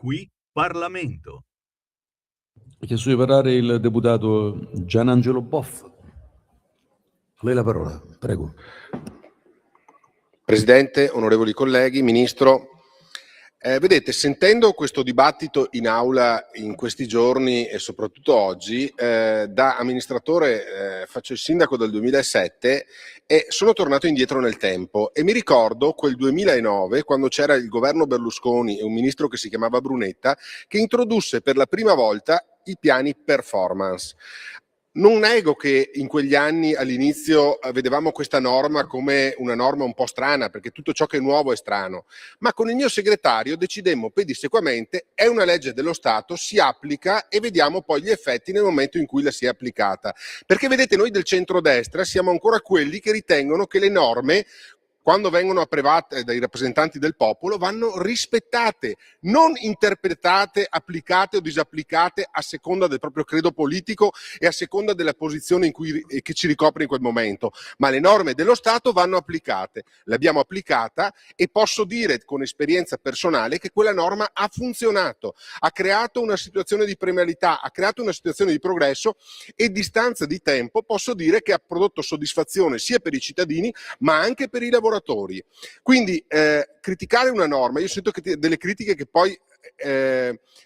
Qui Parlamento. Ha chiesto di parlare il deputato Gianangelo Boff. A lei la parola, prego. Presidente, onorevoli colleghi, Ministro, vedete, sentendo questo dibattito in aula in questi giorni e soprattutto oggi, da amministratore faccio il sindaco del 2007 e sono tornato indietro nel tempo e mi ricordo quel 2009 quando c'era il governo Berlusconi e un ministro che si chiamava Brunetta che introdusse per la prima volta i piani performance. Non nego che in quegli anni all'inizio vedevamo questa norma come una norma un po' strana, perché tutto ciò che è nuovo è strano, ma con il mio segretario decidemmo pedissequamente: è una legge dello Stato, si applica e vediamo poi gli effetti nel momento in cui la si è applicata. Perché vedete, noi del centrodestra siamo ancora quelli che ritengono che le norme, quando vengono approvate dai rappresentanti del popolo, vanno rispettate, non interpretate, applicate o disapplicate a seconda del proprio credo politico e a seconda della posizione che ci ricopre in quel momento, ma le norme dello Stato vanno applicate. L'abbiamo applicata e posso dire con esperienza personale che quella norma ha funzionato, ha creato una situazione di premialità, ha creato una situazione di progresso e a distanza di tempo posso dire che ha prodotto soddisfazione sia per i cittadini ma anche per i lavoratori. Quindi criticare una norma, io sento che delle critiche che poi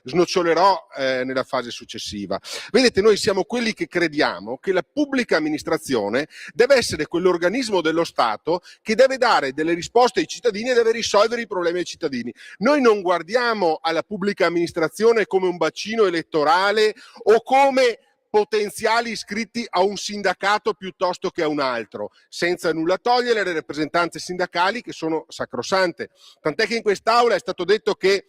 snocciolerò nella fase successiva. Vedete, noi siamo quelli che crediamo che la pubblica amministrazione deve essere quell'organismo dello Stato che deve dare delle risposte ai cittadini e deve risolvere i problemi ai cittadini. Noi non guardiamo alla pubblica amministrazione come un bacino elettorale o come potenziali iscritti a un sindacato piuttosto che a un altro, senza nulla togliere alle rappresentanze sindacali che sono sacrosante. Tant'è che in quest'aula è stato detto che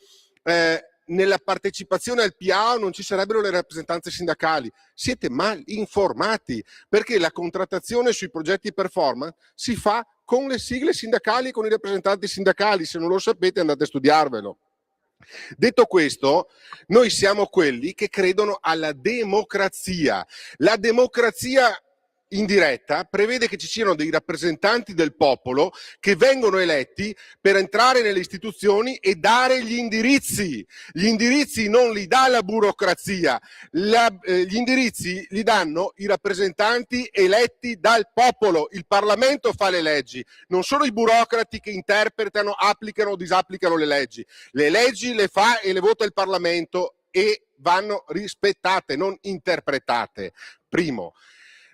nella partecipazione al PA non ci sarebbero le rappresentanze sindacali. Siete mal informati, perché la contrattazione sui progetti performance si fa con le sigle sindacali e con i rappresentanti sindacali. Se non lo sapete andate a studiarvelo. Detto questo, noi siamo quelli che credono alla democrazia. La democrazia indiretta prevede che ci siano dei rappresentanti del popolo che vengono eletti per entrare nelle istituzioni e dare gli indirizzi. Gli indirizzi non li dà la burocrazia, gli indirizzi li danno i rappresentanti eletti dal popolo. Il Parlamento fa le leggi, non sono i burocrati che interpretano, applicano o disapplicano le leggi. Le leggi le fa e le vota il Parlamento e vanno rispettate, non interpretate. Primo.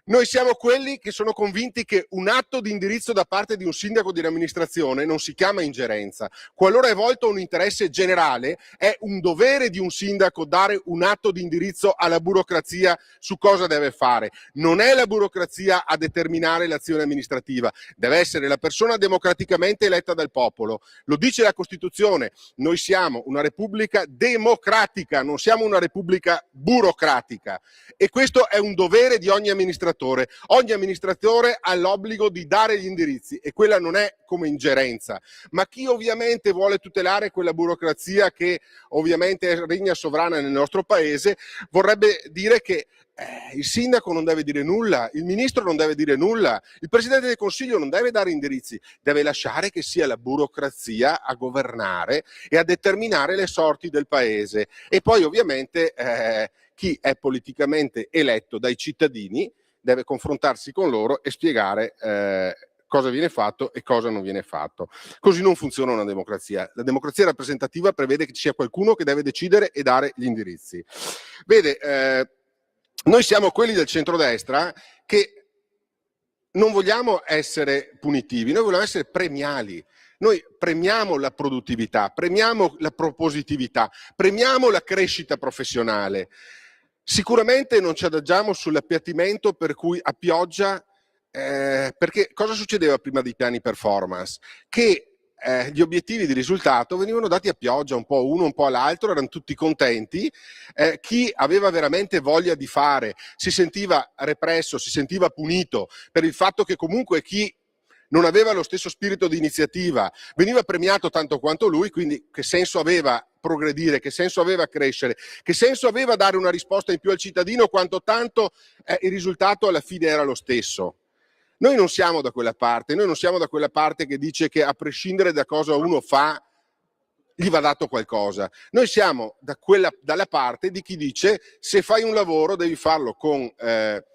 Noi siamo quelli che sono convinti che un atto di indirizzo da parte di un sindaco di amministrazione non si chiama ingerenza. Qualora è volto a un interesse generale, è un dovere di un sindaco dare un atto di indirizzo alla burocrazia su cosa deve fare. Non è la burocrazia a determinare l'azione amministrativa, deve essere la persona democraticamente eletta dal popolo. Lo dice la Costituzione, noi siamo una repubblica democratica, non siamo una repubblica burocratica e questo è un dovere di ogni amministratore. Ogni amministratore ha l'obbligo di dare gli indirizzi e quella non è come ingerenza, ma chi ovviamente vuole tutelare quella burocrazia che ovviamente regna sovrana nel nostro paese vorrebbe dire che il sindaco non deve dire nulla, il ministro non deve dire nulla, il presidente del consiglio non deve dare indirizzi, deve lasciare che sia la burocrazia a governare e a determinare le sorti del paese. E poi ovviamente chi è politicamente eletto dai cittadini deve confrontarsi con loro e spiegare cosa viene fatto e cosa non viene fatto. Così non funziona una democrazia. La democrazia rappresentativa prevede che ci sia qualcuno che deve decidere e dare gli indirizzi. Vede, noi siamo quelli del centrodestra che non vogliamo essere punitivi, noi vogliamo essere premiali. Noi premiamo la produttività, premiamo la propositività, premiamo la crescita professionale. Sicuramente non ci adagiamo sull'appiattimento per cui a pioggia, perché cosa succedeva prima dei piani performance? Che gli obiettivi di risultato venivano dati a pioggia, un po' uno, un po' all'altro, erano tutti contenti, chi aveva veramente voglia di fare si sentiva represso, si sentiva punito per il fatto che comunque chi non aveva lo stesso spirito di iniziativa veniva premiato tanto quanto lui, quindi che senso aveva progredire, che senso aveva crescere, che senso aveva dare una risposta in più al cittadino quanto tanto il risultato alla fine era lo stesso. Noi non siamo da quella parte, noi non siamo da quella parte che dice che a prescindere da cosa uno fa gli va dato qualcosa. Noi siamo dalla parte di chi dice: se fai un lavoro devi farlo con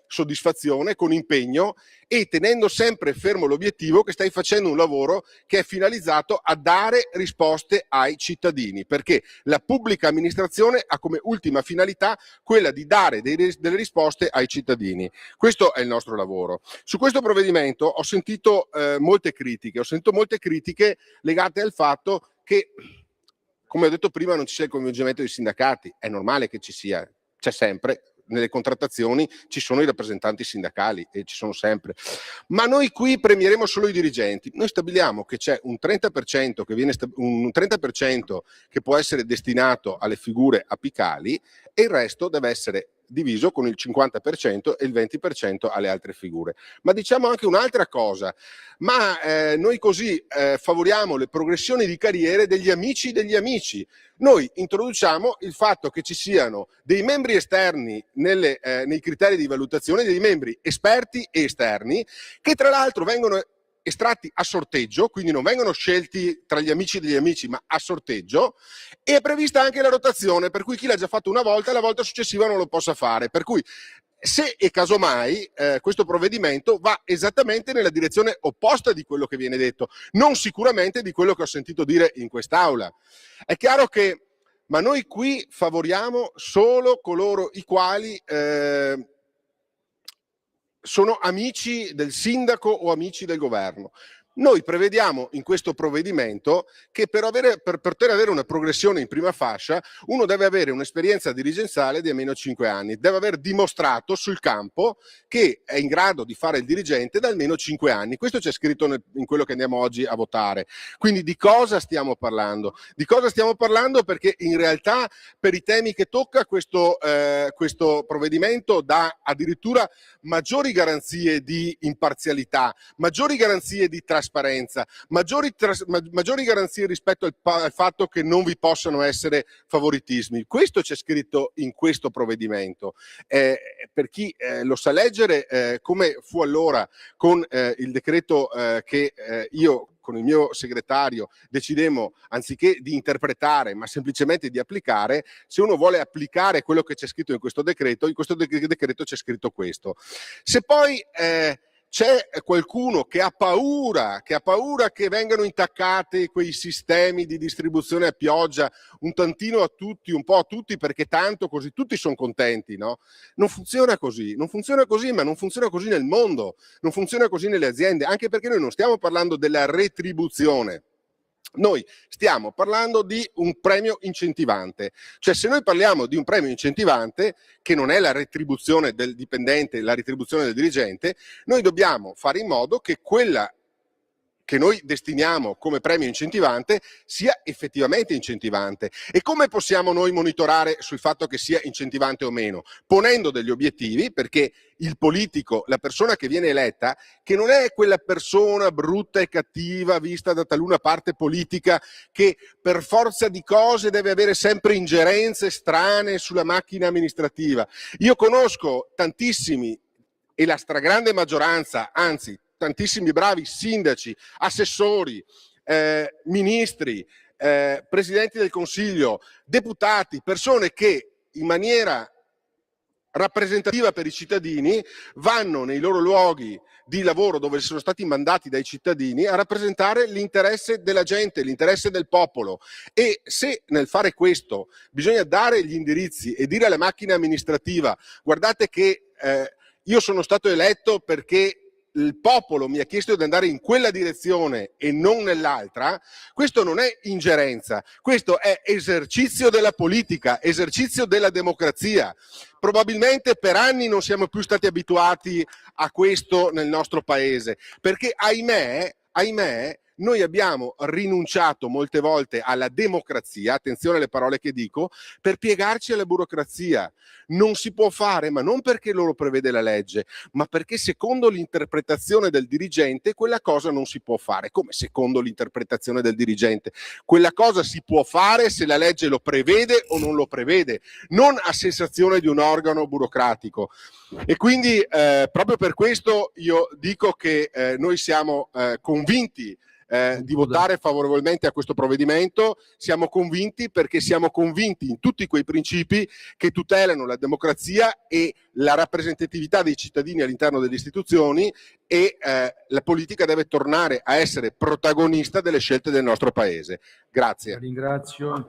soddisfazione, con impegno e tenendo sempre fermo l'obiettivo che stai facendo un lavoro che è finalizzato a dare risposte ai cittadini, perché la pubblica amministrazione ha come ultima finalità quella di dare delle risposte ai cittadini. Questo è il nostro lavoro. Su questo provvedimento ho sentito molte critiche legate al fatto che, come ho detto prima, non ci sia il coinvolgimento dei sindacati. È normale che ci sia, c'è sempre. Nelle contrattazioni ci sono i rappresentanti sindacali e ci sono sempre, ma noi qui premieremo solo i dirigenti. Noi stabiliamo che c'è un 30% un 30% che può essere destinato alle figure apicali e il resto deve essere diviso con il 50% e il 20% alle altre figure. Ma diciamo anche un'altra cosa: noi così favoriamo le progressioni di carriere degli amici degli amici. Noi introduciamo il fatto che ci siano dei membri esterni nei criteri di valutazione, dei membri esperti e esterni, che tra l'altro vengono estratti a sorteggio, quindi non vengono scelti tra gli amici degli amici, ma a sorteggio, e è prevista anche la rotazione, per cui chi l'ha già fatto una volta, la volta successiva non lo possa fare. Per cui, se e casomai questo provvedimento va esattamente nella direzione opposta di quello che viene detto, non sicuramente di quello che ho sentito dire in quest'Aula. È chiaro che, ma noi qui favoriamo solo coloro i quali sono amici del sindaco o amici del governo. Noi prevediamo in questo provvedimento che per poter avere una progressione in prima fascia uno deve avere un'esperienza dirigenziale di almeno 5 anni, deve aver dimostrato sul campo che è in grado di fare il dirigente da almeno 5 anni. Questo c'è scritto in quello che andiamo oggi a votare. Quindi di cosa stiamo parlando? Di cosa stiamo parlando? Perché in realtà per i temi che tocca questo provvedimento dà addirittura maggiori garanzie di imparzialità, maggiori garanzie di trasparenza, maggiori garanzie rispetto al fatto che non vi possano essere favoritismi. Questo c'è scritto in questo provvedimento. Per chi lo sa leggere, come fu allora con il decreto che io con il mio segretario decidemmo, anziché di interpretare, ma semplicemente di applicare. Se uno vuole applicare quello che c'è scritto in questo decreto c'è scritto questo. Se poi c'è qualcuno che ha paura che vengano intaccati quei sistemi di distribuzione a pioggia un tantino a tutti, un po' a tutti, perché tanto così tutti sono contenti, no? Non funziona così, ma non funziona così nel mondo, non funziona così nelle aziende, anche perché noi non stiamo parlando della retribuzione. Noi stiamo parlando di un premio incentivante, cioè se noi parliamo di un premio incentivante che non è la retribuzione del dipendente, la retribuzione del dirigente, noi dobbiamo fare in modo che quella che noi destiniamo come premio incentivante sia effettivamente incentivante. E come possiamo noi monitorare sul fatto che sia incentivante o meno? Ponendo degli obiettivi, perché il politico, la persona che viene eletta, che non è quella persona brutta e cattiva vista da taluna parte politica che per forza di cose deve avere sempre ingerenze strane sulla macchina amministrativa. Io conosco tantissimi, e la stragrande maggioranza, anzi tantissimi bravi sindaci, assessori, ministri, presidenti del Consiglio, deputati, persone che in maniera rappresentativa per i cittadini vanno nei loro luoghi di lavoro dove sono stati mandati dai cittadini a rappresentare l'interesse della gente, l'interesse del popolo. E se nel fare questo bisogna dare gli indirizzi e dire alla macchina amministrativa: guardate che io sono stato eletto perché il popolo mi ha chiesto di andare in quella direzione e non nell'altra, questo non è ingerenza, questo è esercizio della politica, esercizio della democrazia. Probabilmente per anni non siamo più stati abituati a questo nel nostro paese, perché ahimè, noi abbiamo rinunciato molte volte alla democrazia, attenzione alle parole che dico, per piegarci alla burocrazia. Non si può fare, ma non perché loro prevede la legge, ma perché secondo l'interpretazione del dirigente quella cosa non si può fare. Come secondo l'interpretazione del dirigente? Quella cosa si può fare se la legge lo prevede o non lo prevede, non a sensazione di un organo burocratico. E quindi proprio per questo io dico che noi siamo convinti di votare favorevolmente a questo provvedimento. Siamo convinti, perché siamo convinti in tutti quei principi che tutelano la democrazia e la rappresentatività dei cittadini all'interno delle istituzioni, e la politica deve tornare a essere protagonista delle scelte del nostro paese. Grazie. Ringrazio.